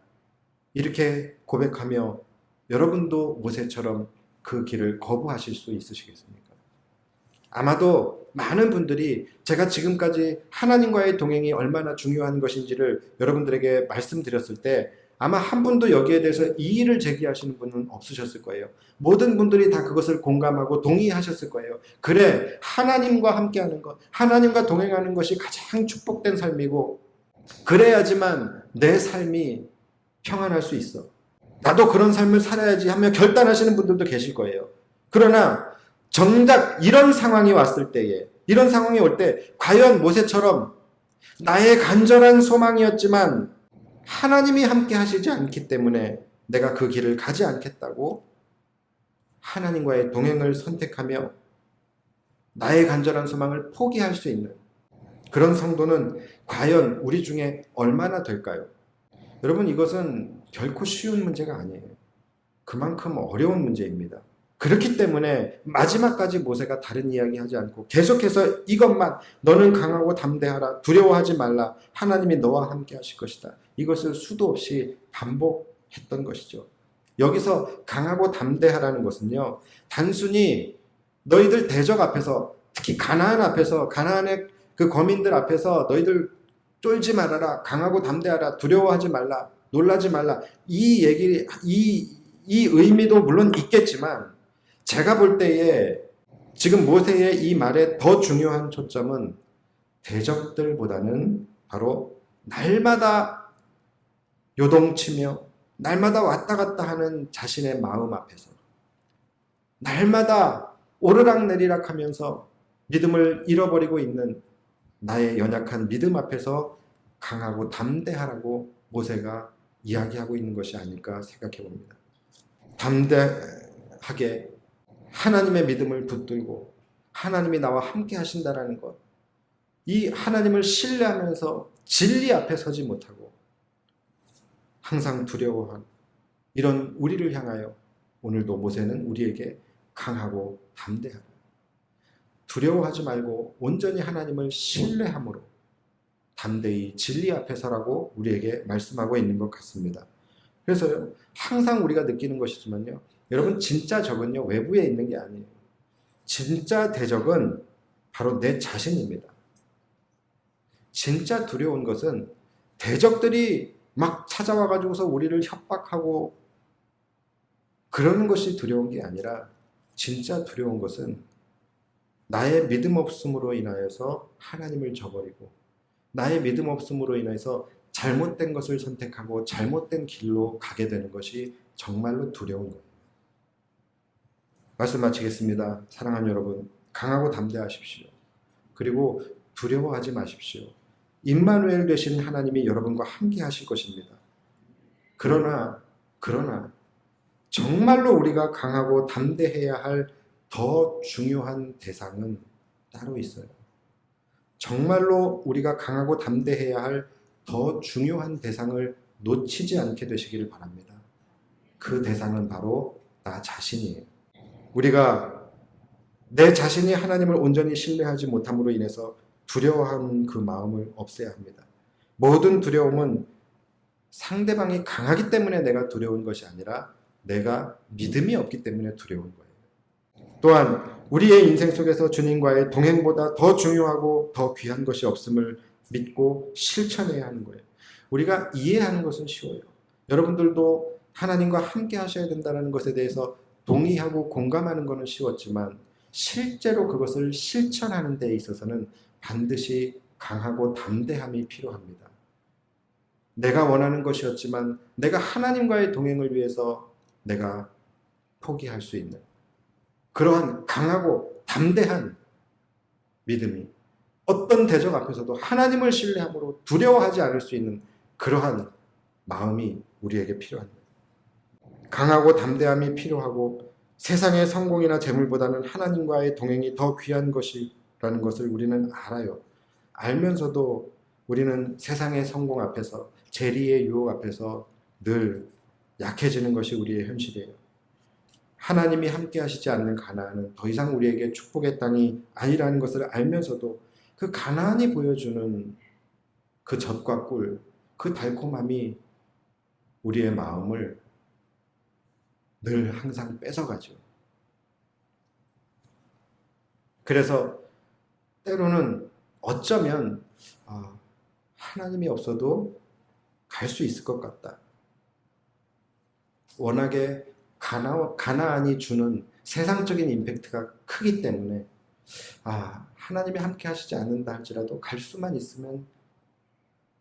이렇게 고백하며 여러분도 모세처럼 그 길을 거부하실 수 있으시겠습니까? 아마도 많은 분들이 제가 지금까지 하나님과의 동행이 얼마나 중요한 것인지를 여러분들에게 말씀드렸을 때 아마 한 분도 여기에 대해서 이의를 제기하시는 분은 없으셨을 거예요. 모든 분들이 다 그것을 공감하고 동의하셨을 거예요. 그래, 하나님과 함께하는 것, 하나님과 동행하는 것이 가장 축복된 삶이고 그래야지만 내 삶이 평안할 수 있어. 나도 그런 삶을 살아야지 하며 결단하시는 분들도 계실 거예요. 그러나 정작 이런 상황이 왔을 때에, 이런 상황이 올 때 과연 모세처럼 나의 간절한 소망이었지만 하나님이 함께 하시지 않기 때문에 내가 그 길을 가지 않겠다고 하나님과의 동행을 선택하며 나의 간절한 소망을 포기할 수 있는 그런 성도는 과연 우리 중에 얼마나 될까요? 여러분, 이것은 결코 쉬운 문제가 아니에요. 그만큼 어려운 문제입니다. 그렇기 때문에 마지막까지 모세가 다른 이야기 하지 않고 계속해서 이것만, 너는 강하고 담대하라, 두려워하지 말라, 하나님이 너와 함께 하실 것이다. 이것을 수도 없이 반복했던 것이죠. 여기서 강하고 담대하라는 것은요, 단순히 너희들 대적 앞에서, 특히 가나안 앞에서, 가나안의 그 거민들 앞에서 너희들 쫄지 말아라, 강하고 담대하라, 두려워하지 말라, 놀라지 말라, 이 얘기, 이 의미도 물론 있겠지만 제가 볼 때에 지금 모세의 이 말의 더 중요한 초점은 대적들보다는 바로 날마다 요동치며 날마다 왔다 갔다 하는 자신의 마음 앞에서, 날마다 오르락내리락 하면서 믿음을 잃어버리고 있는 나의 연약한 믿음 앞에서 강하고 담대하라고 모세가 이야기하고 있는 것이 아닐까 생각해 봅니다. 담대하게 하나님의 믿음을 붙들고 하나님이 나와 함께 하신다라는 것, 이 하나님을 신뢰하면서 진리 앞에 서지 못하고 항상 두려워한 이런 우리를 향하여 오늘도 모세는 우리에게 강하고 담대하라, 두려워하지 말고 온전히 하나님을 신뢰함으로 담대히 진리 앞에 서라고 우리에게 말씀하고 있는 것 같습니다. 그래서요, 항상 우리가 느끼는 것이지만요, 여러분, 진짜 적은요 외부에 있는 게 아니에요. 진짜 대적은 바로 내 자신입니다. 진짜 두려운 것은 대적들이 막 찾아와가지고서 우리를 협박하고 그러는 것이 두려운 게 아니라 진짜 두려운 것은 나의 믿음 없음으로 인하여서 하나님을 저버리고 나의 믿음 없음으로 인해서 잘못된 것을 선택하고 잘못된 길로 가게 되는 것이 정말로 두려운 거예요. 말씀 마치겠습니다. 사랑하는 여러분, 강하고 담대하십시오. 그리고 두려워하지 마십시오. 임마누엘 되신 하나님이 여러분과 함께 하실 것입니다. 그러나 정말로 우리가 강하고 담대해야 할 더 중요한 대상은 따로 있어요. 정말로 우리가 강하고 담대해야 할 더 중요한 대상을 놓치지 않게 되시기를 바랍니다. 그 대상은 바로 나 자신이에요. 우리가 내 자신이 하나님을 온전히 신뢰하지 못함으로 인해서 두려워하는 그 마음을 없애야 합니다. 모든 두려움은 상대방이 강하기 때문에 내가 두려운 것이 아니라 내가 믿음이 없기 때문에 두려운 거예요. 또한 우리의 인생 속에서 주님과의 동행보다 더 중요하고 더 귀한 것이 없음을 믿고 실천해야 하는 거예요. 우리가 이해하는 것은 쉬워요. 여러분들도 하나님과 함께 하셔야 된다는 것에 대해서 동의하고 공감하는 것은 쉬웠지만 실제로 그것을 실천하는 데 있어서는 반드시 강하고 담대함이 필요합니다. 내가 원하는 것이었지만 내가 하나님과의 동행을 위해서 내가 포기할 수 있는 그러한 강하고 담대한 믿음이 어떤 대적 앞에서도 하나님을 신뢰함으로 두려워하지 않을 수 있는 그러한 마음이 우리에게 필요합니다. 강하고 담대함이 필요하고 세상의 성공이나 재물보다는 하나님과의 동행이 더 귀한 것이라는 것을 우리는 알아요. 알면서도 우리는 세상의 성공 앞에서 재리의 유혹 앞에서 늘 약해지는 것이 우리의 현실이에요. 하나님이 함께 하시지 않는 가나안은 더 이상 우리에게 축복의 땅이 아니라는 것을 알면서도 그 가나안이 보여주는 그 젖과 꿀, 그 달콤함이 우리의 마음을 늘 항상 뺏어가죠. 그래서 때로는 어쩌면 하나님이 없어도 갈 수 있을 것 같다. 워낙에 가나안이 주는 세상적인 임팩트가 크기 때문에 하나님이 함께 하시지 않는다 할지라도 갈 수만 있으면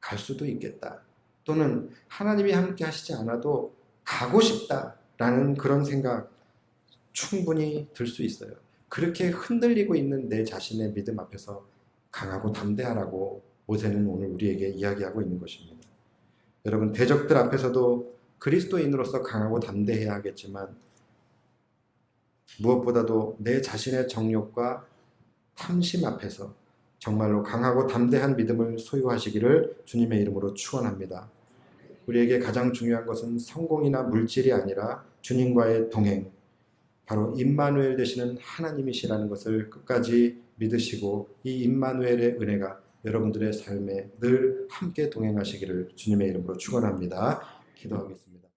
갈 수도 있겠다. 또는 하나님이 함께 하시지 않아도 가고 싶다라는 그런 생각 충분히 들 수 있어요. 그렇게 흔들리고 있는 내 자신의 믿음 앞에서 강하고 담대하라고 모세는 오늘 우리에게 이야기하고 있는 것입니다. 여러분, 대적들 앞에서도 그리스도인으로서 강하고 담대해야 하겠지만 무엇보다도 내 자신의 정욕과 탐심 앞에서 정말로 강하고 담대한 믿음을 소유하시기를 주님의 이름으로 축원합니다. 우리에게 가장 중요한 것은 성공이나 물질이 아니라 주님과의 동행, 바로 임마누엘 되시는 하나님이시라는 것을 끝까지 믿으시고 이 임마누엘의 은혜가 여러분들의 삶에 늘 함께 동행하시기를 주님의 이름으로 축원합니다. 기도하겠습니다.